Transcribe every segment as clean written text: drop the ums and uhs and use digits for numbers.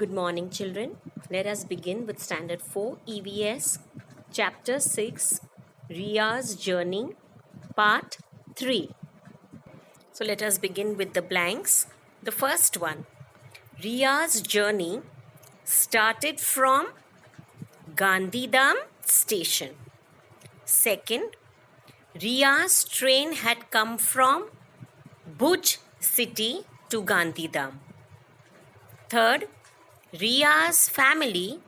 Good morning, children. Let us begin with Standard 4 EVS, Chapter 6, Riya's Journey, Part 3. So let us begin with the blanks. The first one, Riya's journey started from Gandhidham station. Second, Riya's train had come from Bhuj city to Gandhidham. Third, Riya's family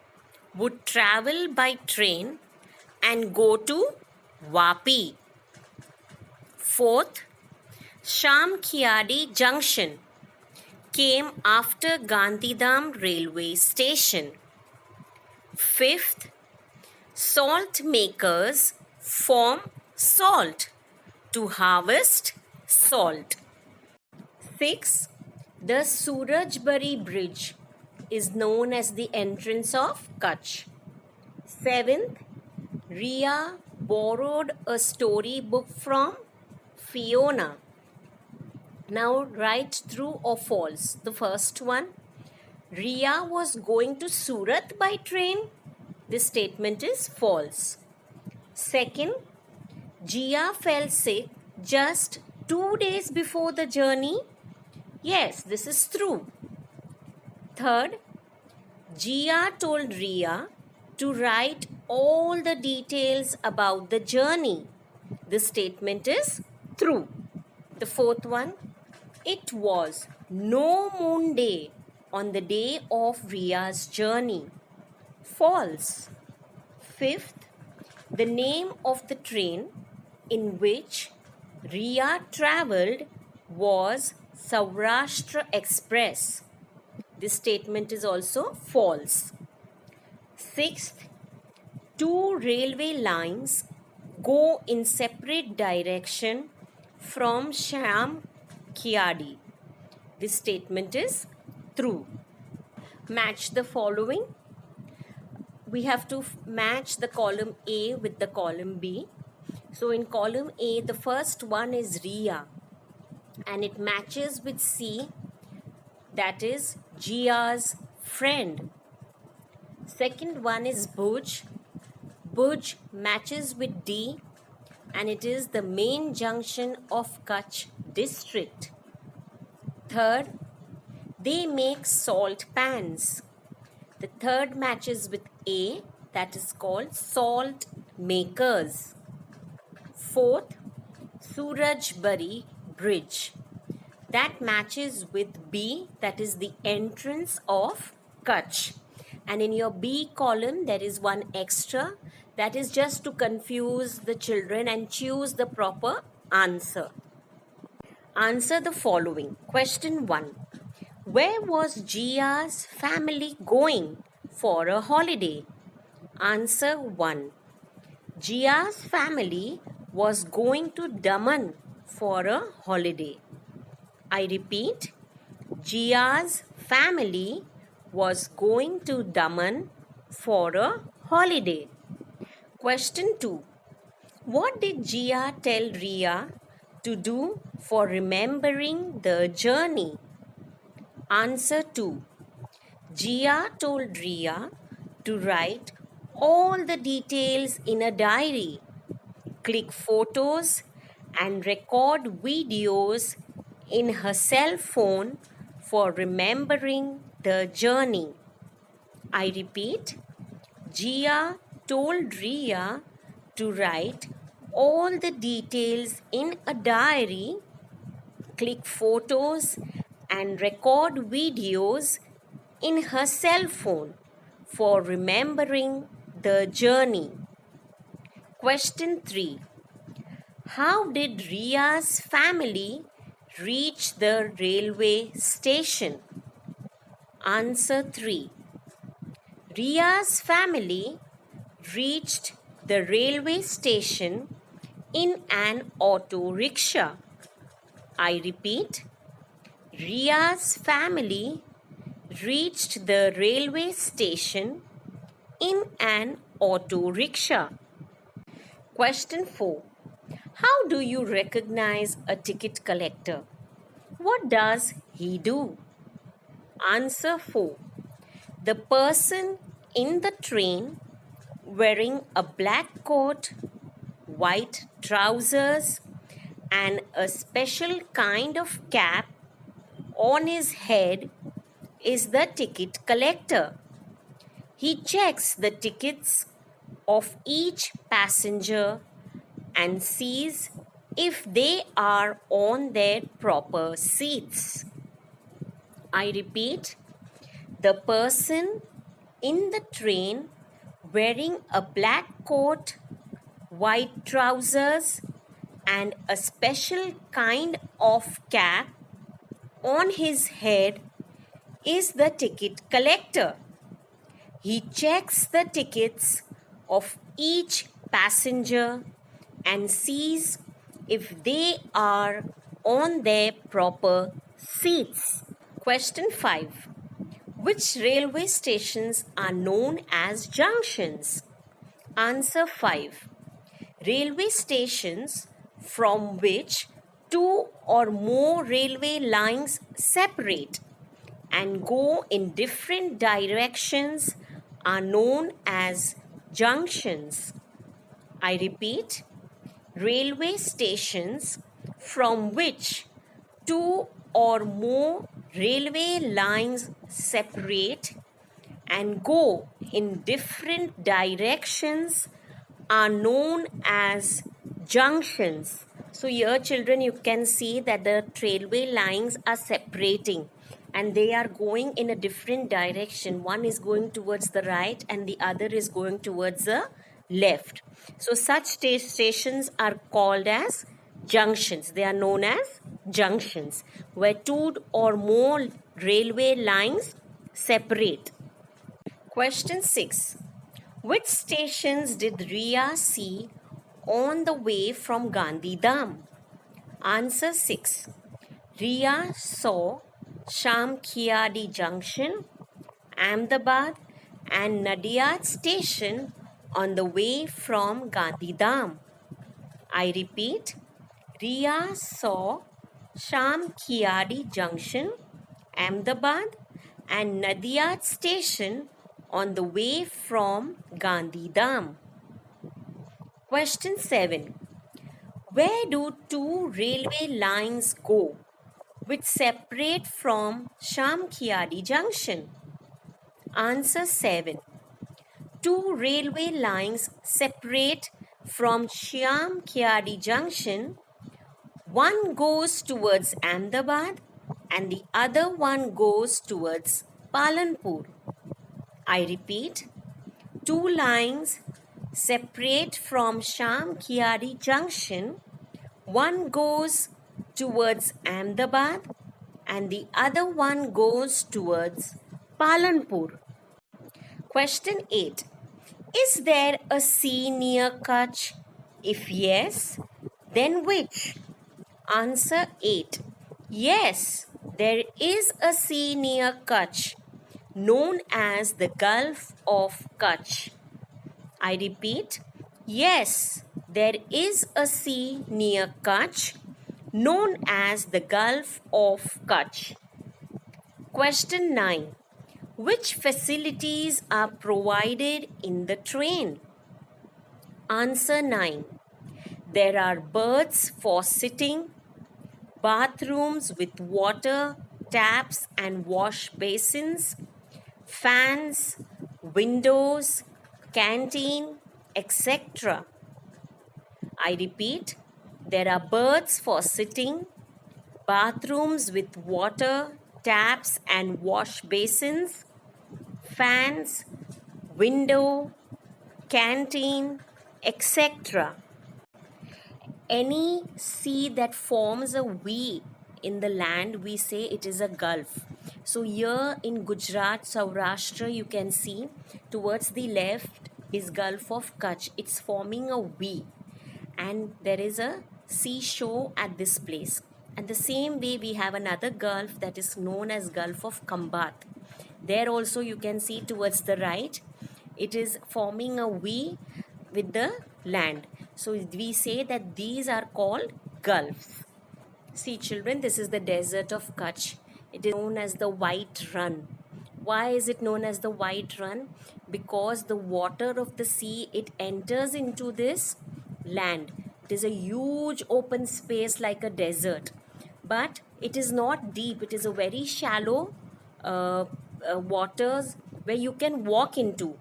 would travel by train and go to Vapi. Fourth, Shamkhiadi Junction came after Gandhidham railway station. Fifth, salt makers form salt to harvest salt. Sixth, the Surajbari Bridge is known as the entrance of Kutch. Seventh, Riya borrowed a storybook from Fiona. Now write true or false. The first one, Riya was going to Surat by train. This statement is false. Second, Jia fell sick just 2 days before the journey. Yes, this is true. Third, Jia told Riya to write all the details about the journey. This statement is true. The fourth one, it was no moon day on the day of Riya's journey. False. Fifth, the name of the train in which Riya travelled was Saurashtra Express. This statement is also false. Sixth, two railway lines go in separate direction from Shamkhiadi. This statement is true. Match the following. We have to match the column A with the column B. So in column A, the first one is Riya and it matches with C, that is Jia's friend. Second one is Bhuj. Bhuj matches with D and it is the main junction of Kutch district. Third, they make salt pans. The third matches with A, that is called salt makers. Fourth, Surajbari Bridge. That matches with B, that is the entrance of Kutch. And in your B column, there is one extra. That is just to confuse the children and choose the proper answer. Answer the following. Question 1. Where was Jia's family going for a holiday? Answer 1. Jia's family was going to Daman for a holiday. I repeat, Jia's family was going to Daman for a holiday. Question 2. What did Jia tell Riya to do for remembering the journey? Answer 2. Jia told Riya to write all the details in a diary, click photos and record videos in her cell phone for remembering the journey. I repeat, Jia told Riya to write all the details in a diary, click photos and record videos in her cell phone for remembering the journey. Question 3. How did Riya's family reach the railway station? Answer 3. Riya's family reached the railway station in an auto rickshaw. I repeat, Riya's family reached the railway station in an auto rickshaw. Question 4. How do you recognize a ticket collector? What does he do? Answer 4. The person in the train wearing a black coat, white trousers, and a special kind of cap on his head is the ticket collector. He checks the tickets of each passenger and sees if they are on their proper seats. I repeat, the person in the train wearing a black coat, white trousers, and a special kind of cap on his head is the ticket collector. He checks the tickets of each passenger and sees if they are on their proper seats. Question 5. Which railway stations are known as junctions? Answer 5. Railway stations from which two or more railway lines separate and go in different directions are known as junctions. I repeat, railway stations from which two or more railway lines separate and go in different directions are known as junctions. So here children, you can see that the railway lines are separating and they are going in a different direction. One is going towards the right and the other is going towards the left. So such stations are called as junctions. They are known as junctions, where two or more railway lines separate. Question 6. Which stations did Riya see on the way from Gandhidham? Answer 6. Riya saw Shamkhiadi Junction, Ahmedabad and Nadiad Station on the way from Gandhidham. I repeat, Riya saw Shamkhiadi Junction, Ahmedabad and Nadiad Station on the way from Gandhidham. Question 7. Where do two railway lines go which separate from Shamkhiadi Junction? Answer 7. Two railway lines separate from Shamkhiadi Junction. One goes towards Ahmedabad and the other one goes towards Palanpur. I repeat, two lines separate from Shamkhiadi Junction. One goes towards Ahmedabad and the other one goes towards Palanpur. Question 8. Is there a sea near Kutch? If yes, then which? Answer 8. Yes, there is a sea near Kutch, known as the Gulf of Kutch. I repeat, yes, there is a sea near Kutch, known as the Gulf of Kutch. Question 9. Which facilities are provided in the train? Answer 9. There are berths for sitting, bathrooms with water, taps and wash basins, fans, windows, canteen, etc. I repeat, there are berths for sitting, bathrooms with water, taps and wash basins, fans, window, canteen, etc. Any sea that forms a V in the land, we say it is a gulf. So here in Gujarat, Saurashtra, you can see towards the left is Gulf of Kutch. It's forming a V and there is a seashore at this place. And the same way we have another gulf that is known as Gulf of Kambat. There also you can see towards the right, it is forming a V with the land. So we say that these are called gulfs. See children, this is the desert of Kutch. It is known as the White Run. Why is it known as the white run? Because the water of the sea, it enters into this land. It is a huge open space like a desert, but it is not deep. It is a very shallow uh, waters where you can walk into,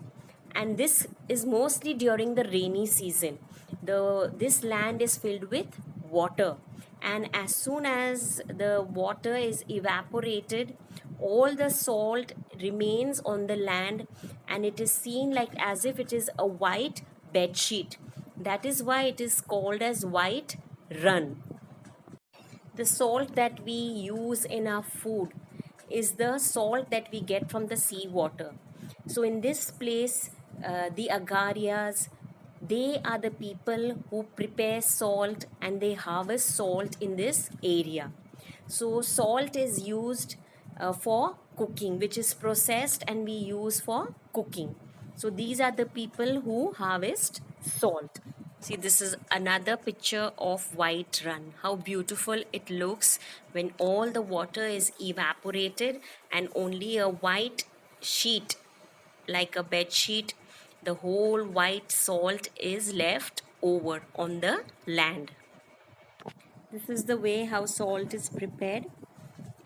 and this is mostly during the rainy season. This land is filled with water, and as soon as the water is evaporated, all the salt remains on the land, and it is seen like as if it is a white bed sheet. That is why it is called as white run. The salt that we use in our food is the salt that we get from the seawater. So in this place, the Agarias, they are the people who prepare salt and they harvest salt in this area. So salt is used for cooking, which is processed and we use for cooking. So these are the people who harvest salt. See, this is another picture of White Run. How beautiful it looks when all the water is evaporated and only a white sheet, like a bed sheet, the whole white salt is left over on the land. This is the way how salt is prepared,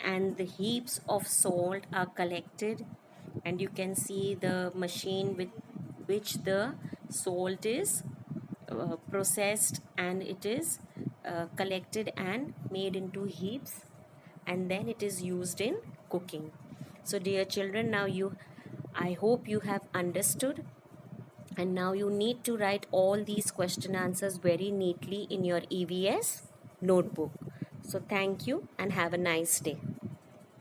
and the heaps of salt are collected, and you can see the machine with which the salt is processed, and it is collected and made into heaps, and then it is used in cooking. So dear children, now I hope you have understood, and now you need to write all these question answers very neatly in your EVS notebook. So thank you and have a nice day.